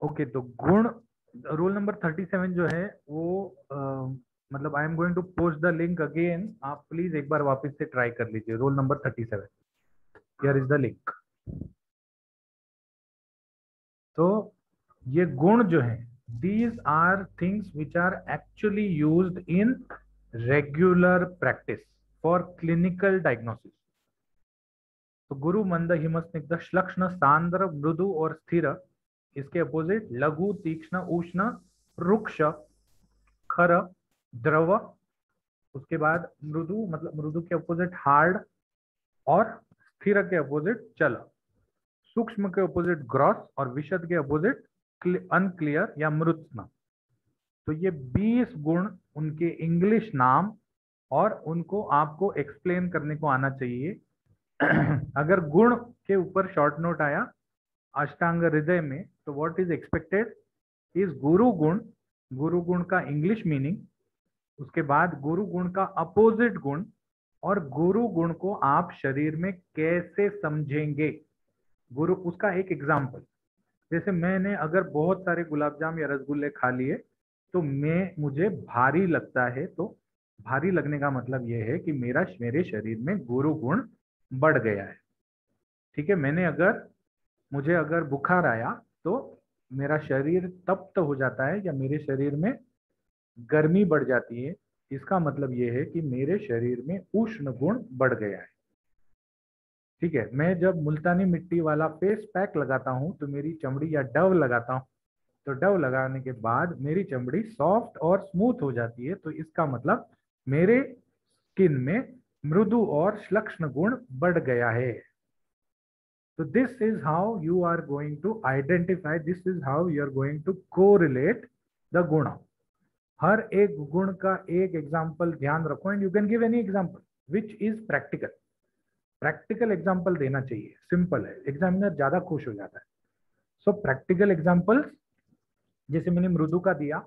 Okay, तो गुण role number 37 जो है वो मतलब I am going to post the link again, आप प्लीज एक बार वापस से ट्राई कर लीजिए। Roll number 37, here is the link. तो ये गुण जो है, these are things which are actually used in regular practice for clinical diagnosis. तो गुरु, मंद, हिम, स्निग्ध, श्लक्ष्ण, सांद्र, मृदु और स्थिर। इसके अपोजिट लघु, तीक्ष्ण, उष्ण, रुक्ष, खर, द्रव। उसके बाद मृदु मतलब मृदु के अपोजिट हार्ड, और स्थिर के अपोजिट चल। सूक्ष्म के अपोजिट ग्रॉस, और विशद के अपोजिट अनक्लियर या मृत्स्न। तो ये 20 गुण, उनके इंग्लिश नाम, और उनको आपको एक्सप्लेन करने को आना चाहिए। अगर गुण के ऊपर शॉर्ट नोट आया अष्टांग हृदय में, तो व्हाट इज एक्सपेक्टेड इज गुरु गुण, गुरु गुण का इंग्लिश मीनिंग, उसके बाद गुरु गुण का अपोजिट गुण, और गुरु गुण को आप शरीर में कैसे समझेंगे। गुरु, उसका एक एग्जाम्पल, जैसे मैंने अगर बहुत सारे गुलाब जाम या रसगुल्ले खा लिए तो मुझे भारी लगता है, तो भारी लगने का मतलब यह है कि मेरे शरीर में गुरु गुण बढ़ गया है। ठीक है, मुझे अगर बुखार आया तो मेरा शरीर तप्त हो जाता है या मेरे शरीर में गर्मी बढ़ जाती है, इसका मतलब यह है कि मेरे शरीर में उष्ण गुण बढ़ गया है। ठीक है, मैं जब मुल्तानी मिट्टी वाला फेस पैक लगाता हूं तो मेरी चमड़ी, या डव लगाता हूं तो डव लगाने के बाद मेरी चमड़ी सॉफ्ट और स्मूथ हो जाती है, तो इसका मतलब मेरे स्किन में मृदु और श्लक्ष्ण गुण बढ़ गया है। तो this is how you are going to identify, this is how you are going to correlate the गुण। हर एक गुण का एक एग्जाम्पल ध्यान रखो, and you can give any example which is practical. Practical example देना चाहिए, सिंपल है, एग्जामिनर ज्यादा खुश हो जाता है। सो प्रैक्टिकल एग्जाम्पल्स, जैसे मैंने मृदु का दिया,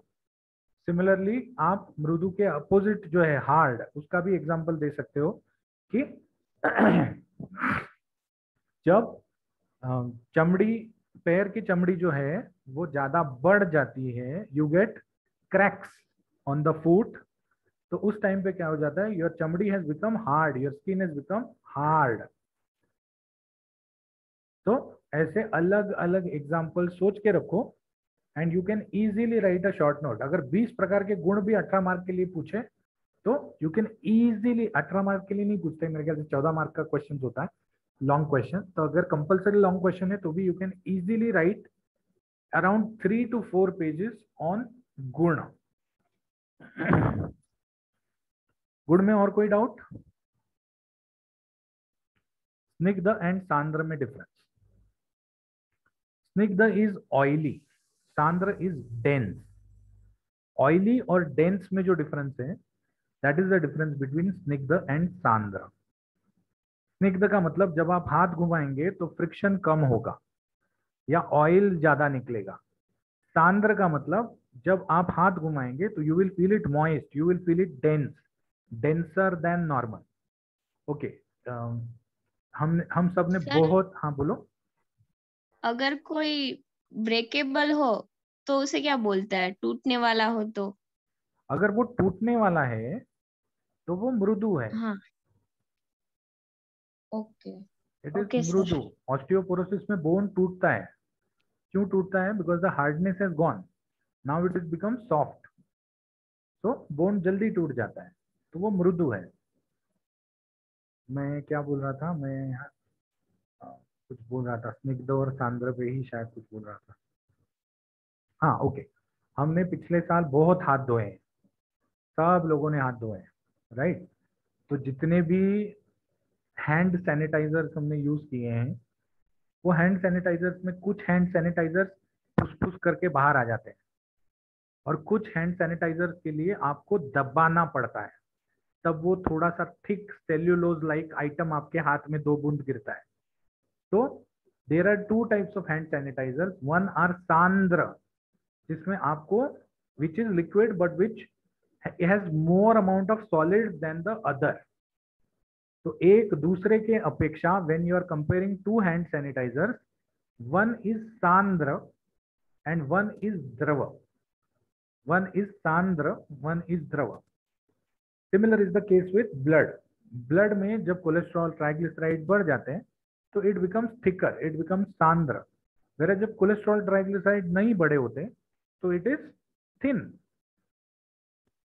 सिमिलरली आप मृदु के अपोजिट जो है हार्ड, उसका भी एग्जाम्पल दे सकते हो कि जब चमड़ी, पैर की चमड़ी जो है वो ज्यादा बढ़ जाती है, you get cracks on the foot, तो उस टाइम पे क्या हो जाता है, योर चमड़ी has become hard, your skin has become hard. तो ऐसे अलग अलग एग्जाम्पल सोच के रखो, and you can easily right a short note. अगर 20 प्रकार के गुण भी 18 मार्क के लिए पूछे तो यू कैन इजीली, 18 मार्क के लिए नहीं पूछते, मेरे ख्याल से 14 मार्क का क्वेश्चन होता है लॉन्ग क्वेश्चन, तो अगर कंपलसरी लॉन्ग क्वेश्चन है तो भी you can easily right around 3 to 4 pages on गुण। गुण में और कोई डाउट? स्निग्ध एंड सांद्र में डिफरेंस। स्निग्ध इज ऑयली, सांद्र इज डेंस। ऑयली और डेंस में जो डिफरेंस है, that is the difference between स्निग्ध एंड सांद्र। स्निग्ध का मतलब जब आप हाथ घुमाएंगे तो फ्रिक्शन कम होगा या ऑयल ज्यादा निकलेगा। सांद्र का मतलब जब आप हाथ घुमाएंगे तो you will feel it moist, you will feel it dense, denser then normal. Okay, हम सब ने सर, बहुत, हाँ बोलो। अगर कोई ब्रेकेबल हो तो उसे क्या बोलता है, टूटने वाला हो तो? अगर वो टूटने वाला है तो वो मृदु है, हाँ, ओके। इट इज ओके मृदु। सर। ऑस्टियोपोरोसिस में बोन टूटता है, क्यों टूटता है? Because the hardness has gone, now it is become soft, तो बोन जल्दी टूट जाता है, तो वो मृदु है। मैं क्या बोल रहा था, मैं कुछ बोल रहा था, स्निग्ध और सांद्र पे ही शायद कुछ बोल रहा था। हाँ ओके, हमने पिछले साल बहुत हाथ धोए हैं, सब लोगों ने हाथ धोए हैं, राइट? तो जितने भी हैंड सैनिटाइजर्स हमने यूज किए हैं, वो हैंड सैनिटाइजर्स में कुछ हैंड सैनिटाइजर्स फुस फुस करके बाहर आ जाते हैं, और कुछ हैंड सैनिटाइजर्स के लिए आपको दबाना पड़ता है, तब वो थोड़ा सा थिक सेल्यूलोज लाइक आइटम आपके हाथ में 2 बूंद गिरता है। तो there are 2 types of hand sanitisers, one are सांद्र, जिसमें आपको, which is liquid but which has more amount of solid than the other. तो एक दूसरे के अपेक्षा when you are comparing 2 hand sanitisers, one is सांद्र and one is drava. One is sandra, one is drava. Similar is the case with blood. Blood में जब cholesterol triglyceride बढ़ जाते हैं तो it becomes thicker, it becomes सांद्र. वेरा जब कोलेस्ट्रॉल ट्राइग्लिसराइड नहीं बढ़े होते तो इट इज थिन.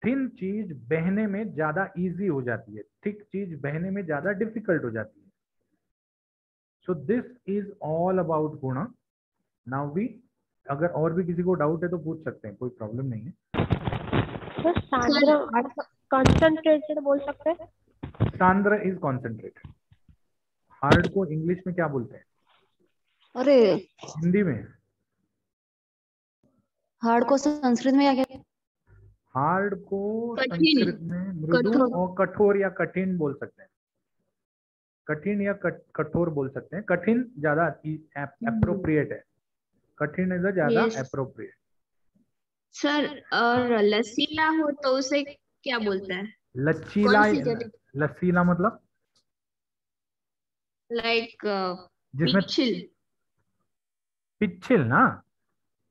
थिन चीज बहने में ज्यादा इजी हो जाती है, थिक चीज बहने में ज्यादा डिफिकल्ट हो जाती है. So this is all about गुण. नाउ वी, अगर और भी किसी को डाउट है तो पूछ सकते हैं, कोई प्रॉब्लम नहीं है. तो सांद्र कंसंट्रेटेड बोल सकते हैं. सांद्र इज कॉन्सेंट्रेटेड. हार्ड को इंग्लिश में क्या बोलते हैं? अरे हिंदी में हार्ड को संस्कृत में क्या? हार्ड को कठिन. संस्कृत में मृदु कठोर. और कठोर या कठिन बोल सकते हैं. कठिन या कठोर बोल सकते हैं. कठिन ज्यादा अप्रोप्रिएट है. कठिन इज ज्यादा Yes. अप्रोप्रिएट. सर और लसीला हो तो उसे क्या बोलते हैं? लचीला. कौन सी जगह? लसीला मतलब लाइक जिसमें पिछिल. पिच्छिल ना.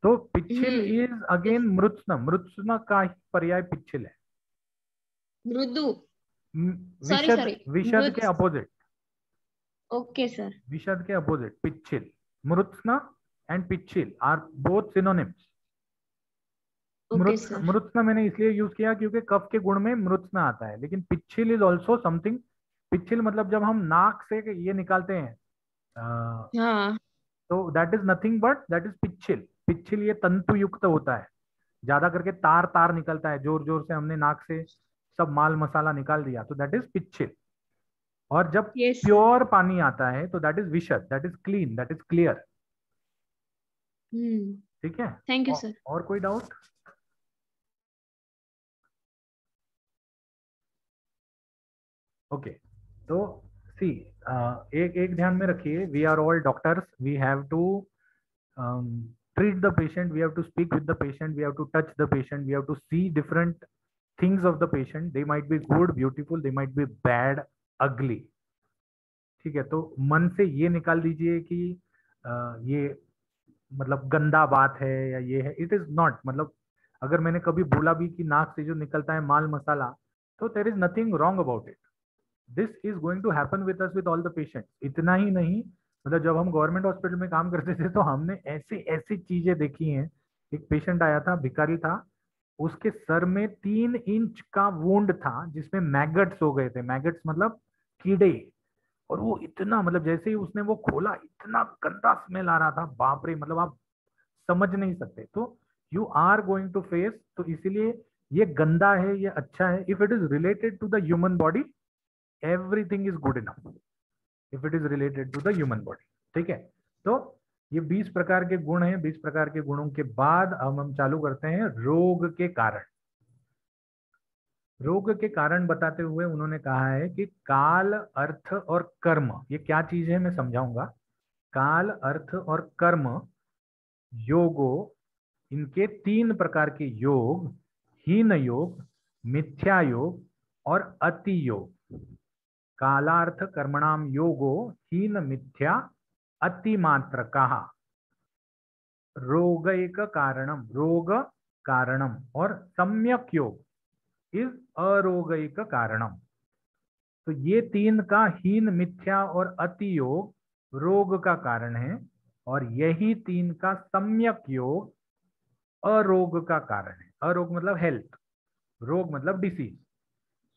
तो पिच्छिल हम्म. Is again मृत्स्न. मृत्स्न का ही पर्याय पिच्छिल है. मृदु. Sorry, विशद. sorry. विशद के मृत्स. अपोजिट. Okay sir. विशद के अपोजिट पिच्छिल. मृत्स्न एंड पिच्छिल are both synonyms. Okay sir. मृत्स्न मैंने इसलिए यूज किया क्योंकि कफ के गुण में मृत्स्न आता है, लेकिन पिच्छिल इज ऑल्सो समथिंग. पिच्छिल मतलब जब हम नाक से ये निकालते हैं हाँ. तो that is nothing but that is पिच्छिल. पिच्छिल ये तंतु युक्त होता है, ज्यादा करके तार तार निकलता है, जोर जोर से हमने नाक से सब माल मसाला निकाल दिया तो दैट इज पिच्छिल. और जब Yes. प्योर पानी आता है तो दैट इज विशद, that is clean, that is clear. ठीक है. Thank you sir. और कोई डाउट? ओके. तो सी, एक एक ध्यान में रखिए, we are all doctors, we have to treat the patient, we have to speak with the patient, we have to touch the patient, we have to see different things of the patient. They might be good, beautiful, they might be bad, ugly. ठीक है. तो मन से ये निकाल दीजिए कि ये मतलब गंदा बात है या ये है. It is not. मतलब अगर मैंने कभी बोला भी कि नाक से जो निकलता है माल मसाला, तो there is nothing wrong about it. This is going to happen with us with all the patients. इतना ही नहीं, मतलब जब हम गवर्नमेंट हॉस्पिटल में काम करते थे तो हमने ऐसी ऐसी चीजें देखी हैं. एक पेशेंट आया था, भिखारी था, उसके सर में 3 इंच का वुंड था जिसमें मैगट्स हो गए थे. मैगट्स मतलब कीड़े. और वो इतना, मतलब जैसे ही उसने वो खोला इतना गंदा स्मेल आ रहा था, बाप रे, मतलब आप समझ नहीं सकते. तो you are going to face. तो इसीलिए ये गंदा है, ये अच्छा है. If it is related to the human body, everything is good enough. If it is related to the human body. ठीक है. तो ये 20 प्रकार के गुण हैं. 20 प्रकार के गुणों के बाद अब हम चालू करते हैं रोग के कारण. रोग के कारण बताते हुए उन्होंने कहा है कि काल, अर्थ और कर्म, ये क्या चीज है मैं समझाऊंगा. काल, अर्थ और कर्म, योगो, इनके 3 प्रकार के योग, हीन योग, मिथ्या योग और अति योग. कालार्थ कर्मणाम योगो हीन मिथ्या अति मात्र कहा. रोगैक कारणम, रोग कारणम, और सम्यक योग इज अरोगैक कारणम. तो ये 3 का, हीन, मिथ्या और अति योग रोग का कारण है, और यही 3 का सम्यक योग अरोग का कारण है. अरोग मतलब हेल्थ, रोग मतलब डिसीज.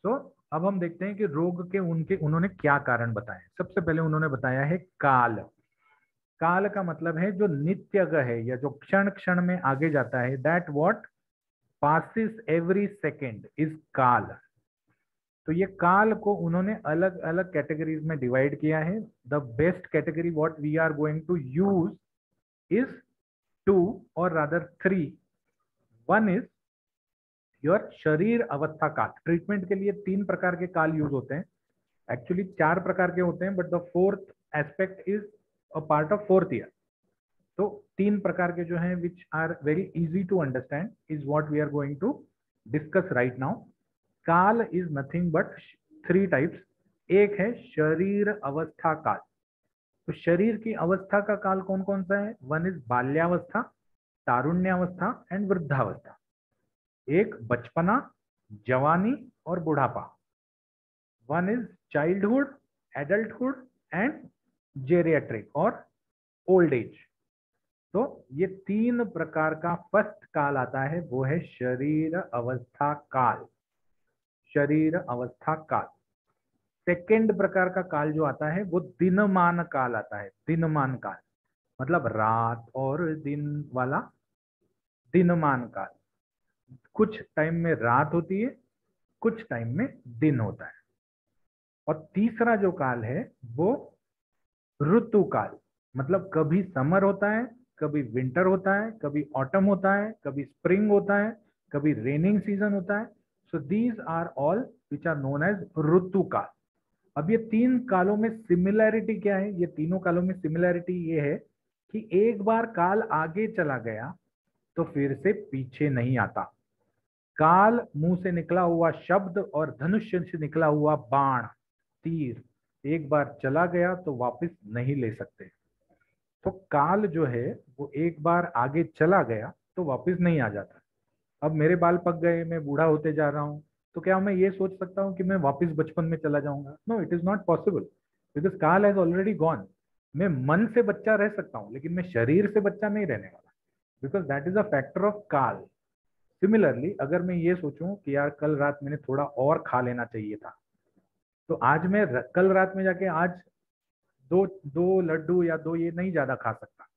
तो अब हम देखते हैं कि रोग के उन्होंने क्या कारण बताए. सबसे पहले उन्होंने बताया है काल. काल का मतलब है जो नित्यग है या जो क्षण क्षण में आगे जाता है. That what passes every second is काल. तो ये काल को उन्होंने अलग अलग कैटेगरीज में डिवाइड किया है. The best category what we are going to use is 2 और रादर 3. वन इज योर शरीर अवस्था काल. ट्रीटमेंट के लिए 3 प्रकार के काल यूज होते हैं. एक्चुअली 4 प्रकार के होते हैं, but the 4th aspect is a part of 4th year. तो 3 प्रकार के जो हैं which are very easy to understand is what we are going to discuss right now. काल इज नथिंग बट 3 टाइप्स. एक है शरीर अवस्था काल. तो शरीर की अवस्था का काल कौन कौन सा है? वन इज बाल्यावस्था, तारुण्यावस्था एंड वृद्धावस्था, एक बचपना, जवानी और बुढ़ापा, one is childhood, adulthood and geriatric और ओल्ड एज। तो ये तीन प्रकार का फर्स्ट काल आता है, वो है शरीर अवस्था काल। शरीर अवस्था काल। सेकेंड प्रकार का काल जो आता है वो दिनमान काल आता है। दिनमान काल मतलब रात और दिन वाला दिनमान काल। कुछ टाइम में रात होती है, कुछ टाइम में दिन होता है। और तीसरा जो काल है वो ऋतु काल, मतलब कभी समर होता है, कभी विंटर होता है, कभी ऑटम होता है, कभी स्प्रिंग होता है, कभी रेनिंग सीजन होता है। So these are all which are known as ऋतु काल। अब ये तीन कालों में सिमिलैरिटी क्या है? ये तीनों कालों में सिमिलैरिटी ये है कि एक बार काल आगे चला गया तो फिर से पीछे नहीं आता। काल मुंह से निकला हुआ शब्द और धनुष्य से निकला हुआ बाण, तीर, एक बार चला गया तो वापस नहीं ले सकते। तो काल जो है वो एक बार आगे चला गया तो वापस नहीं आ जाता। अब मेरे बाल पक गए, मैं बूढ़ा होते जा रहा हूँ, तो क्या मैं ये सोच सकता हूँ कि मैं वापस बचपन में चला जाऊंगा? No, it is not possible, because काल हैज ऑलरेडी गॉन। मैं मन से बच्चा रह सकता हूँ लेकिन मैं शरीर से बच्चा नहीं रहने वाला, because that is a factor of काल। सिमिलरली अगर मैं ये सोचूं कि यार कल रात मैंने थोड़ा और खा लेना चाहिए था, तो आज मैं कल रात में जाके आज दो दो लड्डू या दो ये नहीं ज्यादा खा सकता।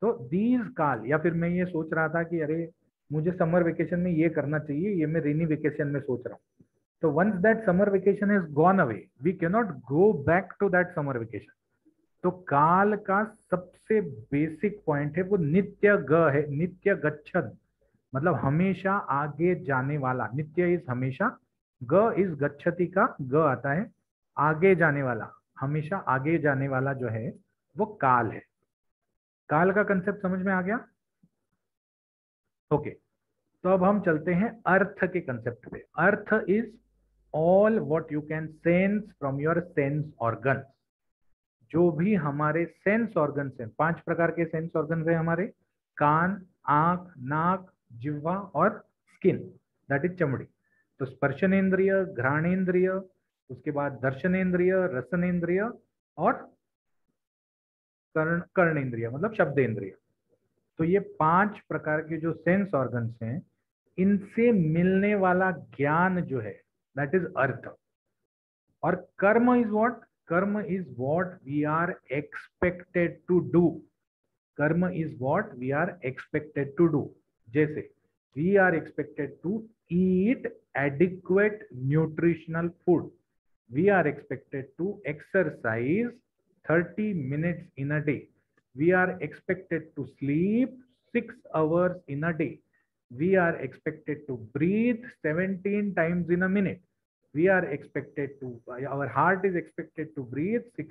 तो दीज काल, या फिर मैं ये सोच रहा था कि अरे मुझे समर वेकेशन में ये करना चाहिए, ये मैं रेनी वेकेशन में सोच रहा हूँ। तो once that summer vacation is gone away, we can not go back to that summer vacation. तो काल का सबसे बेसिक पॉइंट है वो नित्य ग है, नित्य गच्छद, मतलब हमेशा आगे जाने वाला। नित्य इज हमेशा, ग इज गच्छति का ग आता है, आगे जाने वाला, हमेशा आगे जाने वाला जो है वो काल है। काल का कंसेप्ट समझ में आ गया? ओके, तो अब हम चलते हैं अर्थ के कंसेप्ट पे। Earth is all what you can sense from your sense organ. जो भी हमारे सेंस ऑर्गन्स हैं, 5 प्रकार के सेंस ऑर्गन्स हैं हमारे, कान, आंख, नाक, जिह्वा और स्किन, दैट इज चमड़ी। तो स्पर्शनेन्द्रिय, घ्राणेन्द्रिय, उसके बाद दर्शनेन्द्रिय, रसनेन्द्रिय और कर्णेन्द्रिय मतलब शब्देन्द्रिय। तो ये 5 प्रकार के जो सेंस ऑर्गन्स हैं, इनसे मिलने वाला ज्ञान जो है दैट इज अर्थ। और कर्म इज व्हाट? कर्म is what we are expected to do. कर्म is what we are expected to do. जैसे we are expected to eat adequate nutritional food, we are expected to exercise 30 minutes in a day, we are expected to sleep 6 hours in a day, we are expected to breathe 17 times in a minute, we are expected to, our heart is expected to breathe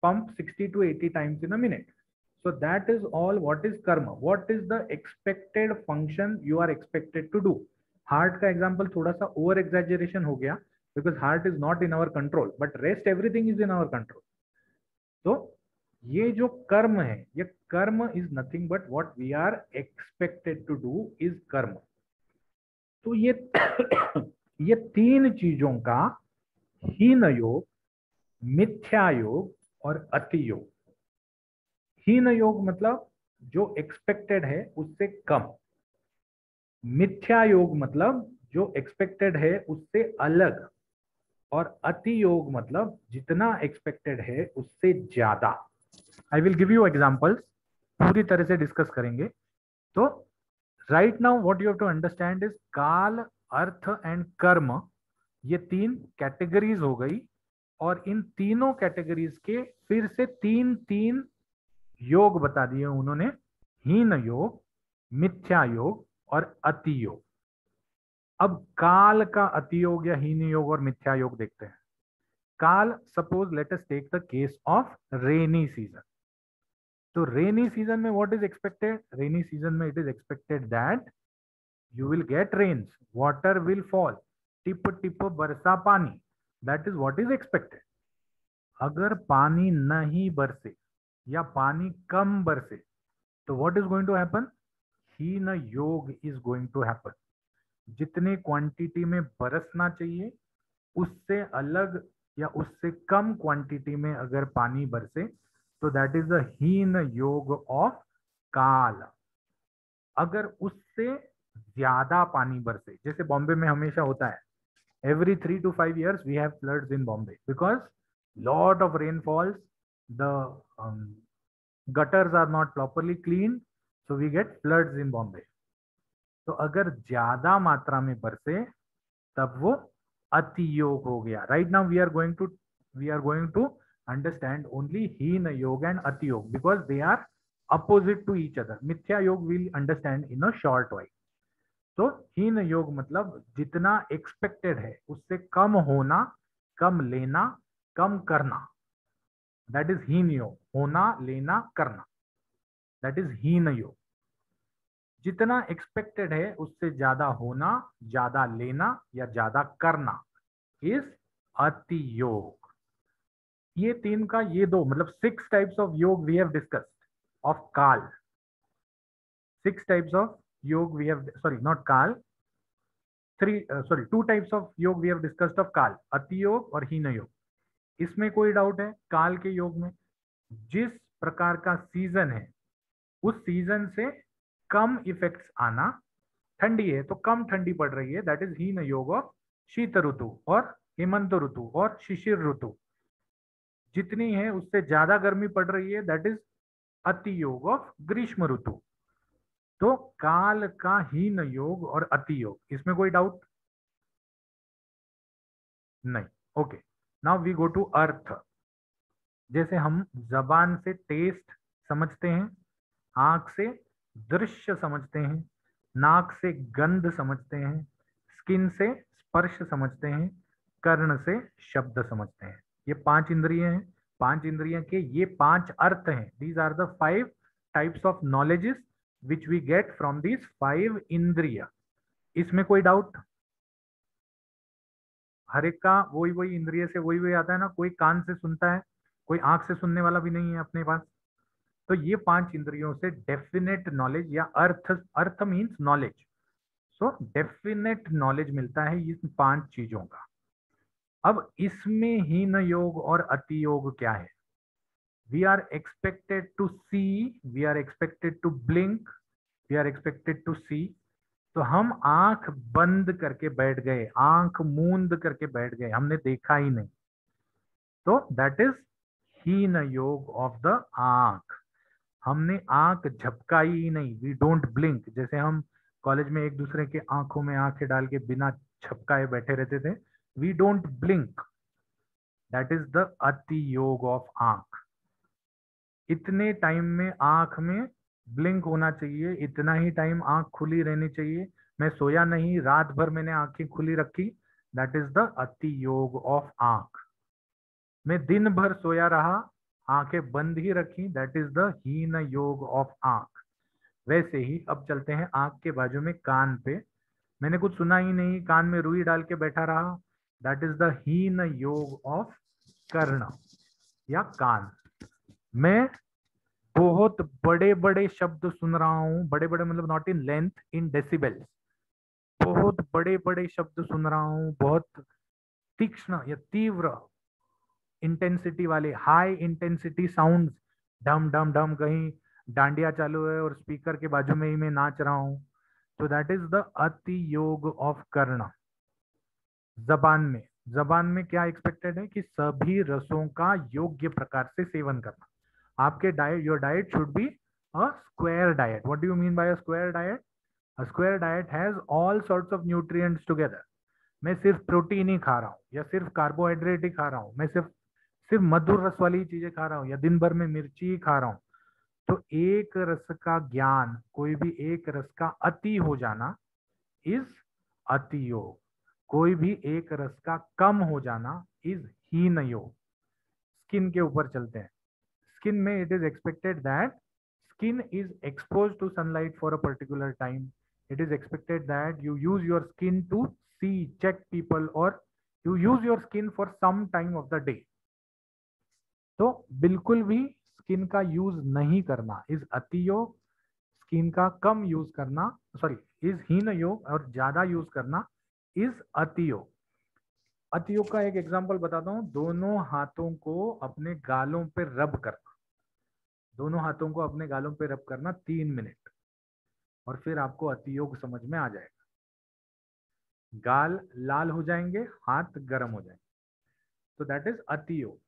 pump 60 to 80 times in a minute. So that is all what is karma. What is the expected function you are expected to do? Heart का example थोड़ा सा over exaggeration हो गया, because heart is not in our control, but rest everything is in our control. तो ये जो कर्म है, ये कर्म is nothing but what we are expected to do is कर्म। तो ये ये 3 चीजों का हीन योग, मिथ्या योग और अति योग। हीन योग मतलब जो एक्सपेक्टेड है उससे कम, मिथ्या योग मतलब जो एक्सपेक्टेड है उससे अलग, और अति योग मतलब जितना एक्सपेक्टेड है उससे ज्यादा। I will give you examples, पूरी तरह से डिस्कस करेंगे। तो right now what you have to understand is काल, अर्थ एंड कर्म, ये 3 कैटेगरीज हो गई। और इन तीनों कैटेगरीज के फिर से 3 योग बता दिए उन्होंने, हीन योग, मिथ्या योग और अति योग। अब काल का अति योग या हीन योग और मिथ्या योग देखते हैं। काल, suppose let us take the case of rainy season. तो रेनी सीजन में what is expected? Rainy season में it is expected that you will get rains, water will fall, टिप टिप बरसा पानी, that is what is expected. अगर पानी नहीं बरसे या पानी कम बरसे तो what is going to happen? हीन योग इज गोइंग टू हैपन। जितने क्वांटिटी में बरसना चाहिए उससे अलग या उससे कम क्वांटिटी में अगर पानी बरसे तो दैट इज द हीन योग ऑफ काल। अगर उससे ज्यादा पानी बरसे, जैसे बॉम्बे में हमेशा होता है, every 3 to 5 years we have floods in Bombay because lot of rain falls, the gutters are not properly cleaned, so we get floods in Bombay. तो अगर ज्यादा मात्रा में बरसे तब वो अति योग हो गया। Right now we are going to understand only हीन योग एंड अति योग because they are opposite to each other. मिथ्या योग will understand in a short while. तो हीन योग मतलब जितना एक्सपेक्टेड है उससे कम होना, कम लेना, कम करना, दैट इज हीन योग। होना, लेना, करना, दैट इज हीन योग। जितना एक्सपेक्टेड है उससे ज्यादा होना, ज्यादा लेना या ज्यादा करना इज अति योग। ये तीन का ये दो मतलब 6 टाइप्स ऑफ योग वी हैव डिस्कस्ड ऑफ काल। 6 टाइप्स ऑफ योग वी हैव, सॉरी नॉट काल, 2 टाइप्स ऑफ योग वी हैव डिस्कस्ड ऑफ काल, अति योग और हीन योग। इसमें कोई डाउट है काल के योग में जिस प्रकार का सीजन है उस सीजन से कम इफेक्ट्स आना। ठंडी है तो कम ठंडी पड़ रही है, दैट इज हीन योग ऑफ शीत ऋतु और हेमंत ऋतु और शिशिर ऋतु। जितनी है उससे ज्यादा गर्मी पड़ रही है, दैट इज अति योग ऑफ ग्रीष्म ऋतु। तो काल का हीन योग और अति योग, इसमें कोई डाउट नहीं। Okay, now we go to अर्थ। जैसे हम जबान से टेस्ट समझते हैं, आंख से दृश्य समझते हैं, नाक से गंध समझते हैं, स्किन से स्पर्श समझते हैं, कर्ण से शब्द समझते हैं। ये 5 इंद्रियां हैं। 5 इंद्रियों के ये 5 अर्थ हैं। These are the 5 types of knowledges which we get from these 5 इंद्रिया। इसमें कोई डाउट? हर एक का वही इंद्रिय से वही आता है ना। कोई कान से सुनता है, कोई आंख से सुनने वाला भी नहीं है अपने पास। तो ये 5 इंद्रियों से डेफिनेट नॉलेज या अर्थ मीन्स नॉलेज, सो डेफिनेट नॉलेज मिलता है इन 5 चीजों का। अब इसमें हीन योग और अति योग क्या है? We are expected to see, we are expected to blink, we are expected to see. तो हम आंख बंद करके बैठ गए, आंख मूंद करके बैठ गए, हमने देखा ही नहीं। तो दैट इज हीन योग ऑफ द आंख। हमने आंख झपकाई ही नहीं, वी डोंट ब्लिंक। जैसे हम कॉलेज में एक दूसरे के आंखों में आंखें डाल के बिना झपकाए बैठे रहते थे, we don't blink, that is the अति योग ऑफ आंख। इतने टाइम में आंख में ब्लिंक होना चाहिए, इतना ही टाइम आंख खुली रहनी चाहिए। मैं सोया नहीं, रात भर मैंने आंखें खुली रखी, दैट इज द अति योग ऑफ आंख। मैं दिन भर सोया रहा, आंखें बंद ही रखी, दैट इज द हीन योग ऑफ आंख। वैसे ही अब चलते हैं आंख के बाजू में कान पे। मैंने कुछ सुना ही नहीं, कान में रुई डाल के बैठा रहा, दैट इज द हीन योग ऑफ कर्ण या कान। मैं बहुत बड़े बड़े शब्द सुन रहा हूं, बड़े बड़े मतलब not in length, in decibels. बहुत बड़े बड़े शब्द सुन रहा हूं, बहुत तीक्ष्ण या तीव्र इंटेंसिटी वाले, हाई इंटेंसिटी साउंड, डम डम डम, कहीं डांडिया चालू है और स्पीकर के बाजू में ही मैं नाच रहा हूं। तो दैट इज द अति योग ऑफ कर्ण। जबान में क्या एक्सपेक्टेड है कि सभी रसों का योग्य प्रकार से सेवन करना। आपके diet, your diet should be a square diet. What do you mean by a square diet? A square diet has all sorts of nutrients together. मैं सिर्फ प्रोटीन ही खा रहा हूँ या सिर्फ कार्बोहाइड्रेट ही खा रहा हूँ, मैं सिर्फ मधुर रस वाली चीजें खा रहा हूँ या दिन भर में मिर्ची ही खा रहा हूँ। तो एक रस का ज्ञान, कोई भी एक रस का अति हो जाना इज अति योग। कोई भी एक रस का कम हो जाना इज हीन योग। स्किन के ऊपर चलते हैं। स्किन में it is expected that skin is exposed to sunlight for a particular time. It is expected that you use your skin to see, check people, or you use your skin for some time of the day. तो बिल्कुल भी skin का use नहीं करना is अति योग। Skin का कम use करना, सॉरी, इज हीन योग और ज्यादा यूज करना इज अति योग। अति योग का एक एग्जांपल बताता हूँ, दोनों हाथों को अपने गालों पे रब करना, दोनों हाथों को अपने गालों पे रब करना 3 मिनट, और फिर आपको अति योग समझ में आ जाएगा। गाल लाल हो जाएंगे, हाथ गर्म हो जाएंगे, तो दैट इज अति योग।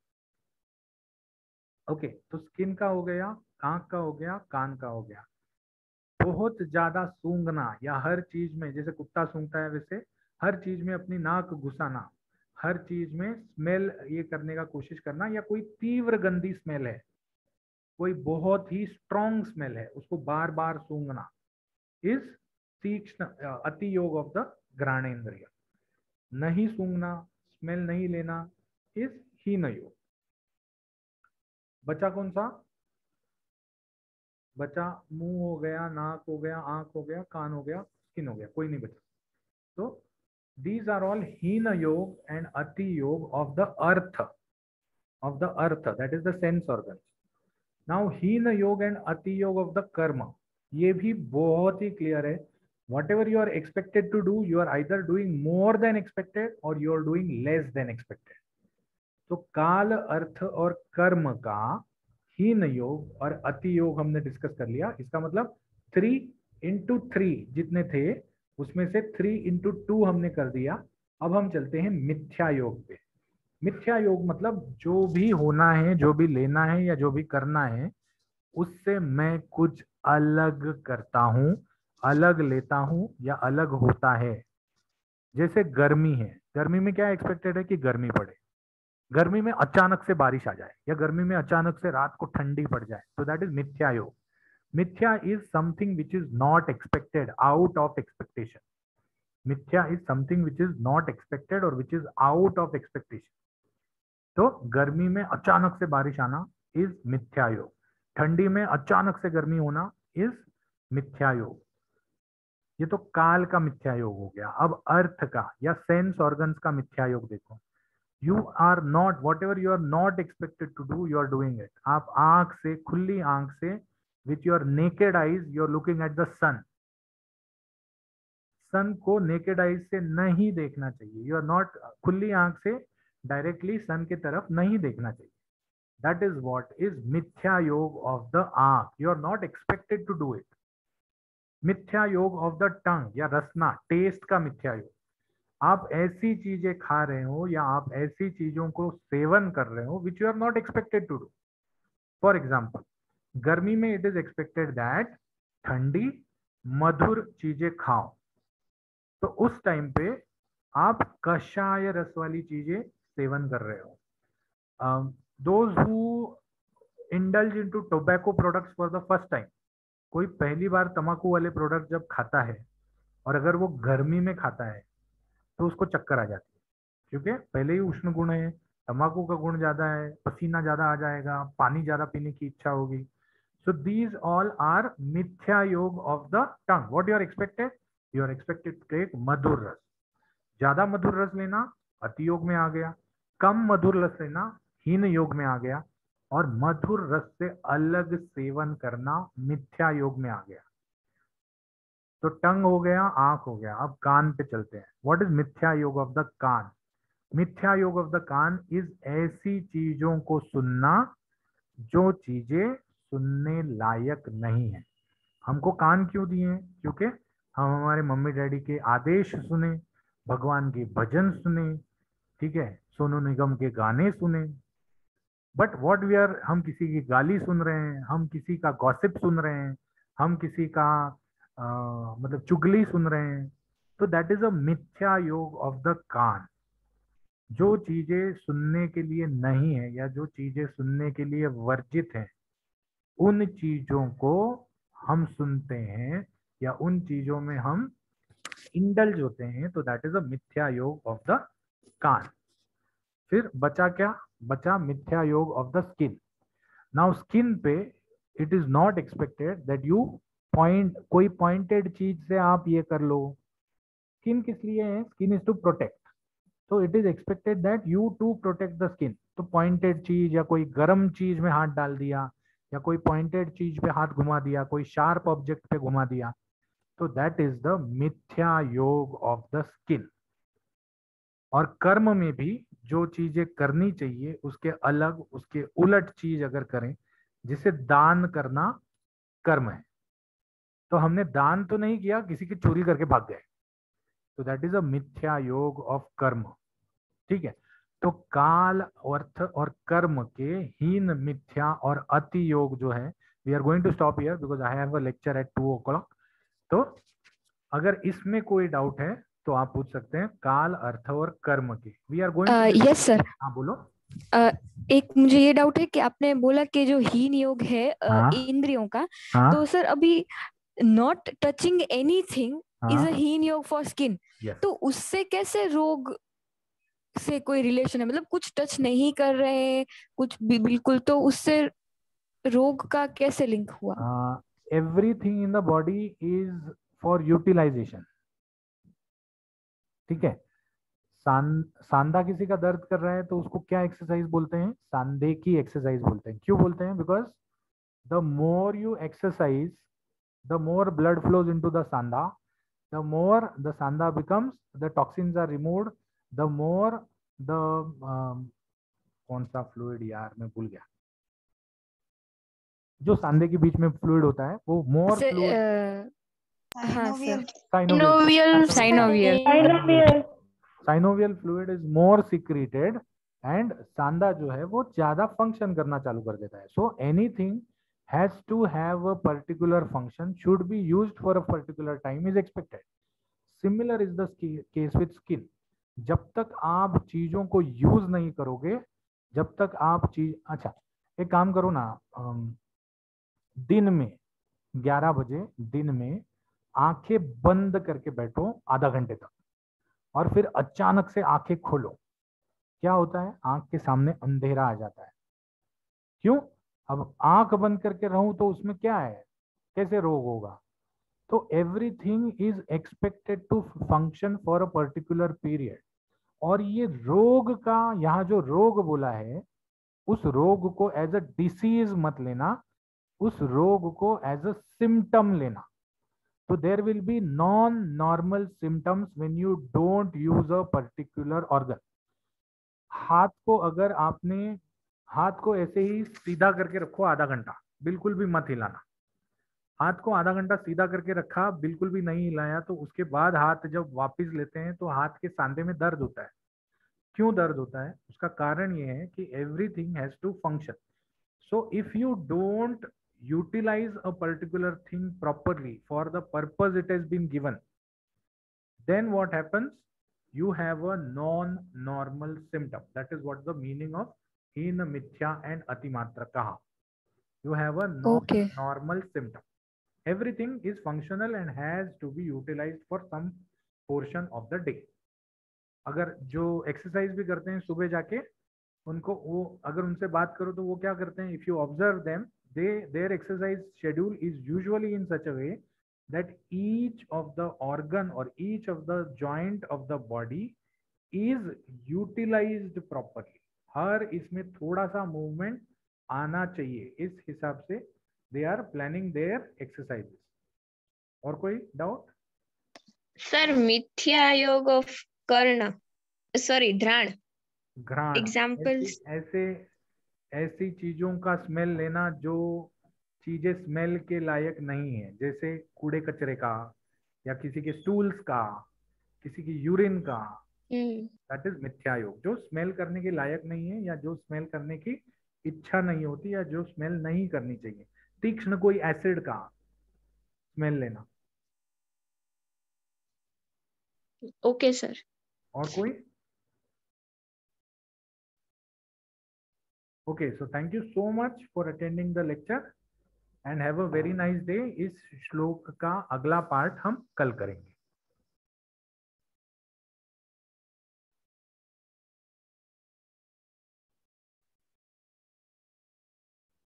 ओके, तो स्किन का हो गया, आंख का हो गया, कान का हो गया। बहुत ज्यादा सूंघना या हर चीज में, जैसे कुत्ता सूंघता है वैसे हर चीज में अपनी नाक घुसाना, हर चीज में स्मेल ये करने का कोशिश करना, या कोई तीव्र गंदी स्मेल है, कोई बहुत ही स्ट्रॉन्ग स्मेल है, उसको बार बार सूंघना इज तीक्ष्ण अति योग ऑफ द घ्राणेन्द्रिय। नहीं सूंघना, स्मेल नहीं लेना इज हीन योग। बचा कौन सा? बचा मुंह हो गया, नाक हो गया, आंख हो गया, कान हो गया, स्किन हो गया, कोई नहीं बचा। तो these are all hina yoga and ati yoga of the earth, that is the sense organs. Now hina yoga and ati yoga of the karma, ये भी बहुत ही क्लियर है। whatever you are expected to do, you are either doing more than expected or you are doing less than expected. तो काल, अर्थ और कर्म का हीन योग और अति योग हमने डिस्कस कर लिया। इसका मतलब 3x3 जितने थे उसमें से 3x2 हमने कर दिया। अब हम चलते हैं मिथ्या योग पे। मिथ्या योग मतलब जो भी होना है, जो भी लेना है या जो भी करना है उससे मैं कुछ अलग करता हूं, अलग लेता हूं या अलग होता है। जैसे गर्मी है, गर्मी में क्या एक्सपेक्टेड है कि गर्मी पड़े, गर्मी में अचानक से बारिश आ जाए या गर्मी में अचानक से रात को ठंडी पड़ जाए, तो that is mithya yoga. Mithya is something which is not expected, out of expectation. Mithya is something which is not expected और which is out of expectation. तो गर्मी में अचानक से बारिश आना इज मिथ्या योग, ठंडी में अचानक से गर्मी होना इज मिथ्या योग। ये तो काल का मिथ्या योग हो गया। अब अर्थ का या सेंस ऑर्गन्स का मिथ्या योग देखो। You are not, whatever you are not expected to do, you are doing it. आप आंख से, खुली आंख से, with your naked eyes, you are looking at the sun. सन को नेकेड आईज से नहीं देखना चाहिए। You are not, खुली आंख से डायरेक्टली सन की तरफ नहीं देखना चाहिए। That is what is मिथ्या योग of the आंख. You are not expected to do it. मिथ्या योग of the tongue या रसना, टेस्ट का मिथ्या योग। आप ऐसी चीजें खा रहे हो या आप ऐसी चीजों को सेवन कर रहे हो which you are not expected to do. For example, गर्मी में इट इज एक्सपेक्टेड दैट ठंडी मधुर चीजें खाओ, तो उस टाइम पे आप कषाय रस वाली चीजें सेवन कर रहे हो। Those who indulge into tobacco products for the first time, कोई पहली बार तंबाकू वाले प्रोडक्ट जब खाता है और अगर वो गर्मी में खाता है तो उसको चक्कर आ जाती है, क्योंकि पहले ही उष्ण गुण है, तंबाकू का गुण ज्यादा है, पसीना ज्यादा आ जाएगा, पानी ज्यादा पीने की इच्छा होगी। So these all are mithya yoga of the tongue. What you are expected? You are expected to take madhur ras. ज्यादा मधुर रस लेना अति योग में आ गया, कम मधुर रस लेना हीन योग में आ गया, और मधुर रस से अलग सेवन करना मिथ्या योग में आ गया। तो टंग हो गया, आंख हो गया, अब कान पे चलते हैं। What is mithya yoga of the कान? मिथ्या yoga of the can't is ऐसी चीजों को सुनना जो चीजें सुनने लायक नहीं है। हमको कान क्यों दिए हैं? क्योंकि हम हमारे मम्मी डैडी के आदेश सुने, भगवान के भजन सुने, ठीक है, सोनू निगम के गाने सुने। बट व्हाट वी आर, हम किसी की गाली सुन रहे हैं, हम किसी का गॉसिप सुन रहे हैं, हम किसी का मतलब चुगली सुन रहे हैं, तो दैट इज अ मिथ्या योग ऑफ द कान। जो चीजें सुनने के लिए नहीं है या जो चीजें सुनने के लिए वर्जित हैं, उन चीजों को हम सुनते हैं या उन चीजों में हम इंडल्ज होते हैं, तो दैट इज अ मिथ्या योग ऑफ द कान। फिर बचा क्या? बचा mithya yoga of the skin. Now skin पे it is not expected that you point, कोई पॉइंटेड चीज से आप ये कर लो। स्किन किस लिए है? स्किन इज टू प्रोटेक्ट, तो it is expected that you to protect the skin. तो पॉइंटेड चीज या कोई गर्म चीज में हाथ डाल दिया या कोई पॉइंटेड चीज पे हाथ घुमा दिया, कोई शार्प ऑब्जेक्ट पे घुमा दिया, तो दैट इज द मिथ्या योग ऑफ द स्किन। और कर्म में भी जो चीजें करनी चाहिए उसके अलग, उसके उलट चीज अगर करें, जिसे दान करना कर्म है, तो हमने दान तो नहीं किया, किसी की चोरी करके भाग गए, तो दैट इज अ मिथ्या योग ऑफ कर्म। ठीक है, तो काल, अर्थ और कर्म के हीन, मिथ्या और अति योग जो है, we are going to stop here because I have a lecture at 2 o'clock। तो अगर इसमें कोई डाउट है तो आप पूछ सकते हैं काल, अर्थ और कर्म के। We are going. Yes sir. हाँ बोलो। एक मुझे ये डाउट है कि आपने बोला कि जो हीन योग है हाँ इंद्रियों का, हाँ तो सर अभी नॉट टचिंग एनीथिंग इज हाँ अ हीन योग फॉर स्किन, यस। तो उससे कैसे रोग से कोई रिलेशन है? मतलब कुछ टच नहीं कर रहे, कुछ भी बिल्कुल, तो उससे रोग का कैसे लिंक हुआ? Everything in the body is for utilisation. ठीक है, सांधा किसी का दर्द कर रहा है तो उसको क्या एक्सरसाइज बोलते हैं? सांधे की एक्सरसाइज बोलते हैं। क्यों बोलते हैं? Because the more you exercise, the more blood flows into the सांधा, the more the sandha becomes, the toxins are removed, the more the कौन सा फ्लूइड यार मैं भूल गया, जो सांधे के बीच में फ्लूइड होता है वो मोर फ्लूइड। हाँ sir, Synovial. Synovial. Synovial fluid is more secreted and सांधा जो है वो ज्यादा फंक्शन करना चालू कर देता है। So anything has to have a particular function, should be used for a particular time is expected. Similar is the case with skin. जब तक आप चीजों को यूज नहीं करोगे, जब तक आप चीज, अच्छा एक काम करो ना, दिन में 11 बजे दिन में आंखें बंद करके बैठो आधा घंटे तक, और फिर अचानक से आंखें खोलो, क्या होता है? आंख के सामने अंधेरा आ जाता है। क्यों? अब आंख बंद करके रहूं तो उसमें क्या है, कैसे रोग होगा? तो everything is expected to function for a particular period. और ये रोग का, यहाँ जो रोग बोला है, उस रोग को एज अ डिसीज मत लेना, उस रोग को एज अ सिम्टम लेना। तो there will be non normal symptoms when you don't use a particular organ. हाथ को अगर आपने, हाथ को ऐसे ही सीधा करके रखो आधा घंटा, बिल्कुल भी मत हिलाना। हाथ को आधा घंटा सीधा करके रखा, बिल्कुल भी नहीं हिलाया, तो उसके बाद हाथ जब वापस लेते हैं तो हाथ के सांधे में दर्द होता है। क्यों दर्द होता है? उसका कारण ये है कि everything has to function. So if you don't utilize a particular thing properly for the purpose it has been given, then what happens? You have a non-normal symptom. That is what the meaning of hina, mithya and atimatra kaha. You have a Okay. non-normal symptom. Everything is functional and has to be utilized for some portion of the day. अगर जो exercise भी करते हैं सुबह जाके, उनको वो अगर उनसे बात करो तो वो क्या करते हैं? If you observe them, their exercise schedule is usually in such a way that each of the organ or each of the joint of the body is utilized properly. हर इसमें थोड़ा सा मूवमेंट आना चाहिए, इस हिसाब से they are planning their exercises. और कोई डाउट? सर मिथ्या योग ऑफ कर्ण, सॉरी घ्राण, घ्राण, एग्जाम्पल्स। ऐसे ऐसी चीजों का स्मेल लेना जो चीजें स्मेल के लायक नहीं है, जैसे कूड़े कचरे का, या किसी के स्टूल्स का, किसी की यूरिन का, दैट इज मिथ्या योग। जो स्मेल करने के लायक नहीं है, या जो स्मेल करने की इच्छा नहीं होती, या जो स्मेल नहीं करनी चाहिए। तीक्ष्ण कोई एसिड का स्मेल लेना। Okay sir. और कोई? Okay, so thank you so much for attending the lecture and have a very nice day. इस श्लोक का अगला पार्ट हम कल करेंगे।